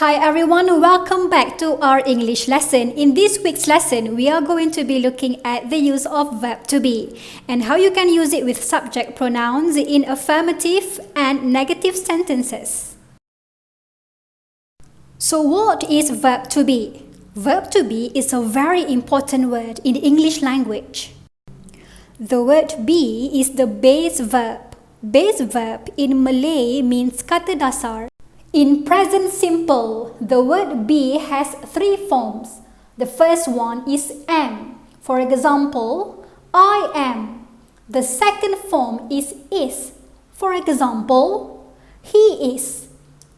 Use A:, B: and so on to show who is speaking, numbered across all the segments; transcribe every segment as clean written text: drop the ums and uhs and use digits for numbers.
A: Hi everyone, welcome back to our English lesson. In this week's lesson, we are going to be looking at the use of verb to be and how you can use it with subject pronouns in affirmative and negative sentences. So what is verb to be? Verb to be is a very important word in the English language. The word be is the base verb. Base verb in Malay means kata dasar. In present simple, the word be has three forms. The first one is am. For example, I am. The second form is. For example, he is.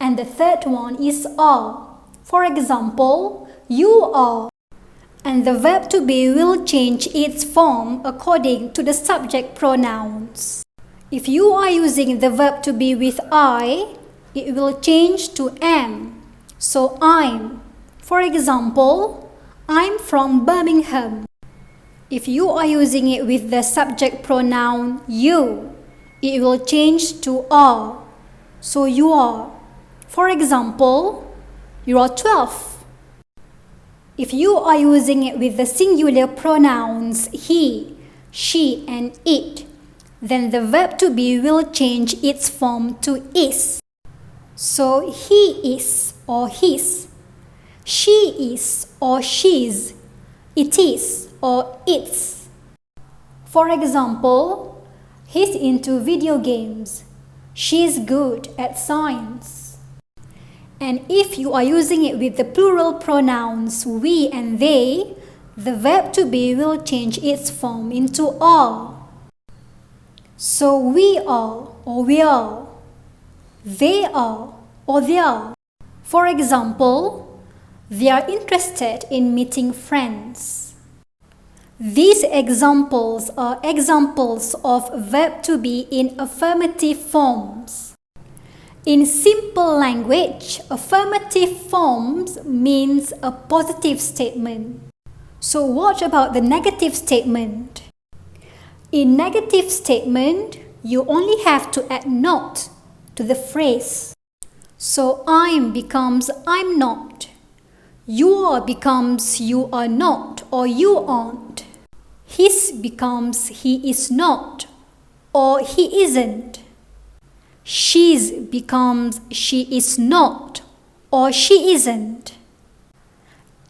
A: And the third one is are. For example, you are. And the verb to be will change its form according to the subject pronouns. If you are using the verb to be with I, it will change to am. So I'm. For example, I'm from Birmingham. If you are using it with the subject pronoun you, it will change to are. So you are. For example, you are 12. If you are using it with the singular pronouns he, she, and it, then the verb to be will change its form to is. So he is or his, she is or she's, it is or it's. For example, he's into video games, she's good at science. And if you are using it with the plural pronouns we and they, the verb to be will change its form into are. So we are or we are. They are or they are. For example, they are interested in meeting friends. These examples are examples of verb to be in affirmative forms. In simple language, affirmative forms means a positive statement. So what about the negative statement? In negative statement, you only have to add not to the phrase. So I'm becomes I'm not. You are becomes you are not or you aren't. His becomes he is not or he isn't. She's becomes she is not or she isn't.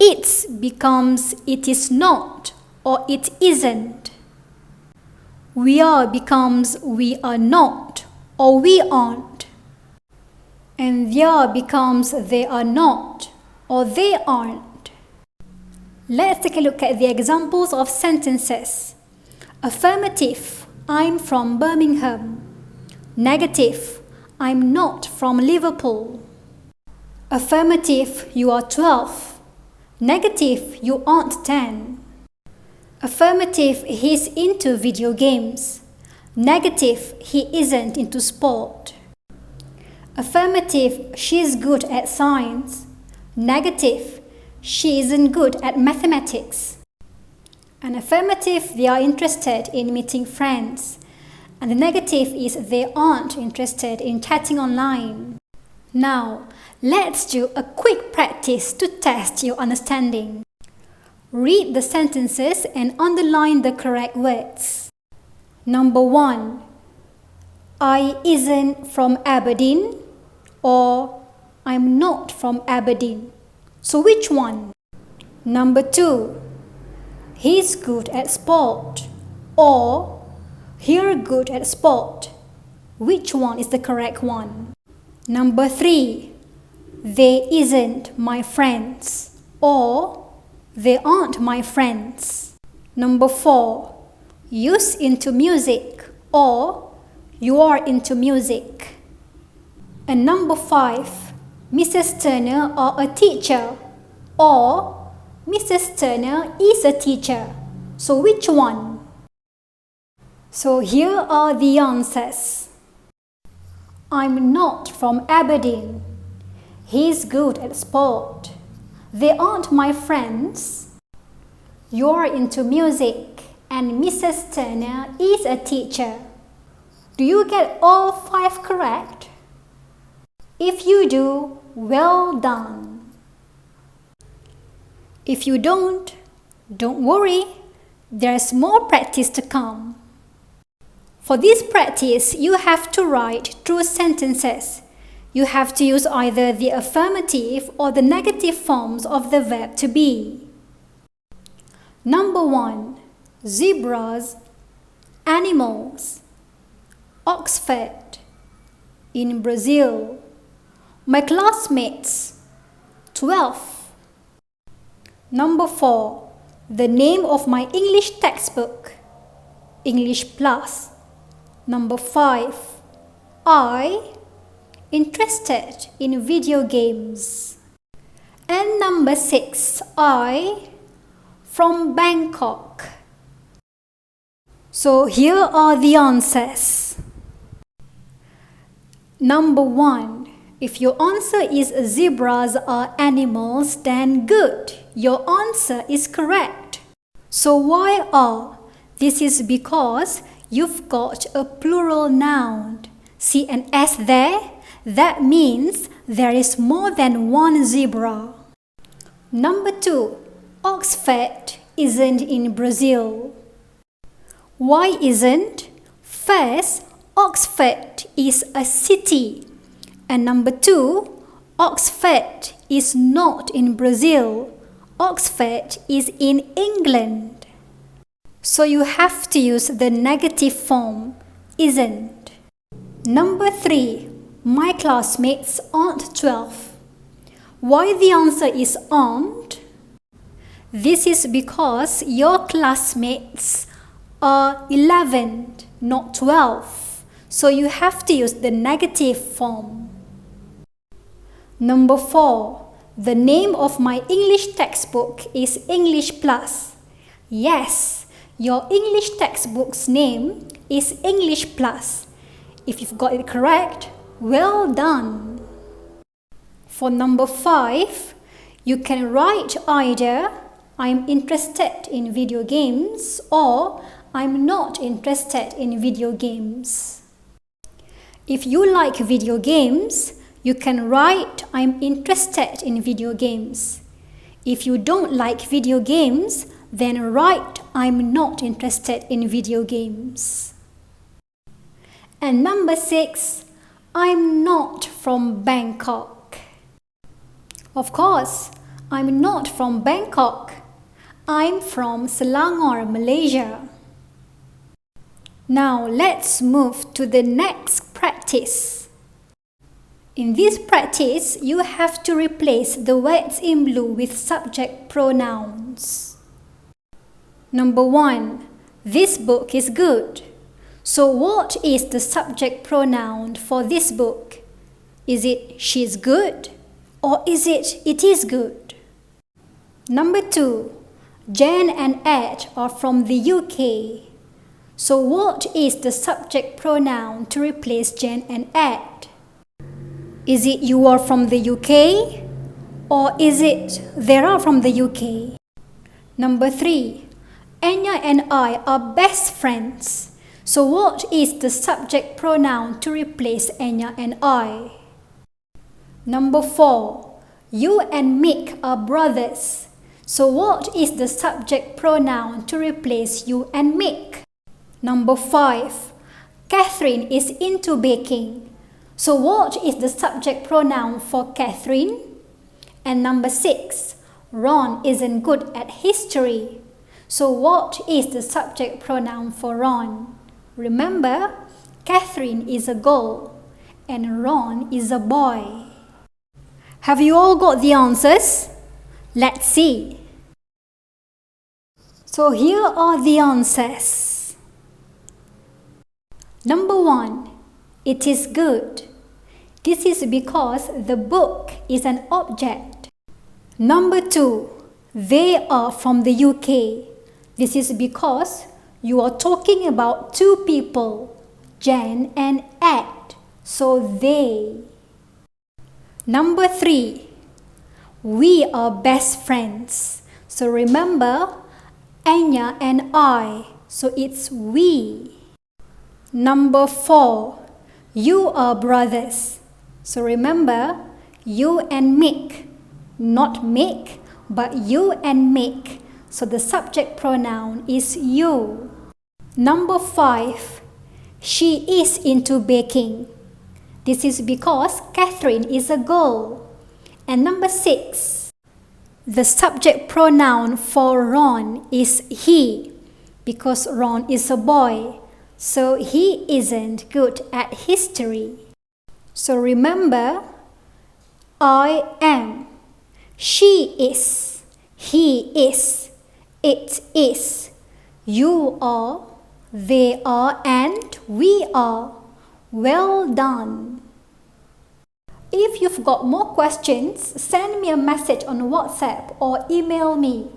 A: It's becomes it is not or it isn't. We are becomes we are not or we aren't. And they are becomes they are not or they aren't. Let's take a look at the examples of sentences. Affirmative, I'm from Birmingham. Negative, I'm not from Liverpool. Affirmative, you are 12. Negative, you aren't 10. Affirmative, he's into video games. Negative, he isn't into sport. Affirmative, she's good at science. Negative, she isn't good at mathematics. And affirmative, they are interested in meeting friends. And the negative is they aren't interested in chatting online. Now, let's do a quick practice to test your understanding. Read the sentences and underline the correct words. Number 1. I isn't from Aberdeen or I'm not from Aberdeen. So which one? Number 2. He's good at sport or you're good at sport. Which one is the correct one? Number 3. They isn't my friends or they aren't my friends. Number 4. You's into music or you are into music. And number 5. Mrs. Turner are a teacher or Mrs. Turner is a teacher. So which one? So here are the answers. I'm not from Aberdeen. He's good at sport. They aren't my friends. You're into music and Mrs. Turner is a teacher. Do you get all 5 correct? If you do, well done. If you don't worry, there's more practice to come. For this practice, you have to write true sentences. You have to use either the affirmative or the negative forms of the verb to be. Number 1. Zebras, animals. Oxford, in Brazil. My classmates, 12. Number 4. The name of my English textbook, English Plus. Number 5. I, interested in video games. And number 6. I, from Bangkok. So here are the answers. Number 1. If your answer is zebras are animals, then good. Your answer is correct. So why are? This is because you've got a plural noun. See an S there? That means there is more than one zebra. Number 2. Oxford isn't in Brazil. Why isn't? First, Oxford is a city. And number 2, Oxford is not in Brazil. Oxford is in England. So you have to use the negative form, isn't. Number 3, my classmates aren't 12. Why the answer is aren't? This is because your classmates are 11, not 12. So you have to use the negative form. Number 4. The name of my English textbook is English Plus. Yes, your English textbook's name is English Plus. If you've got it correct, well done. For number 5, you can write either I'm interested in video games or I'm not interested in video games. If you like video games, you can write I'm interested in video games. If you don't like video games, then write I'm not interested in video games. And number 6, I'm not from Bangkok. Of course, I'm not from Bangkok. I'm from Selangor, Malaysia. Now let's move to the next practice. In this practice, you have to replace the words in blue with subject pronouns. Number 1. This book is good. So what is the subject pronoun for this book? Is it she's good or is it is good? Number 2. Jen and Ed are from the UK. So what is the subject pronoun to replace Jen and Ed? Is it you are from the UK or is it they are from the UK? Number 3. Enya and I are best friends. So what is the subject pronoun to replace Enya and I? Number 4. You and Mick are brothers. So what is the subject pronoun to replace you and Mick? Number 5. Catherine is into baking. So what is the subject pronoun for Catherine? And number 6. Ron isn't good at history. So what is the subject pronoun for Ron? Remember, Catherine is a girl and Ron is a boy. Have you all got the answers? Let's see. So here are the answers. Number 1. It is good. This is because the book is an object. Number 2. They are from the UK. This is because you are talking about two people, Jen and Ed. So they. Number 3. We are best friends. So remember, Enya and I. So it's we. Number 4. You are brothers. So remember, You and Mick. Not Mick, but you and Mick. So the subject pronoun is you. Number 5. She is into baking. This is because Catherine is a girl. And number 6. The subject pronoun for Ron is he, because Ron is a boy. So he isn't good at history. So remember, I am, she is, he is, it is, you are, they are, and we are. Well done. If you've got more questions, send me a message on WhatsApp or email me.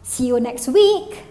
A: See you next week.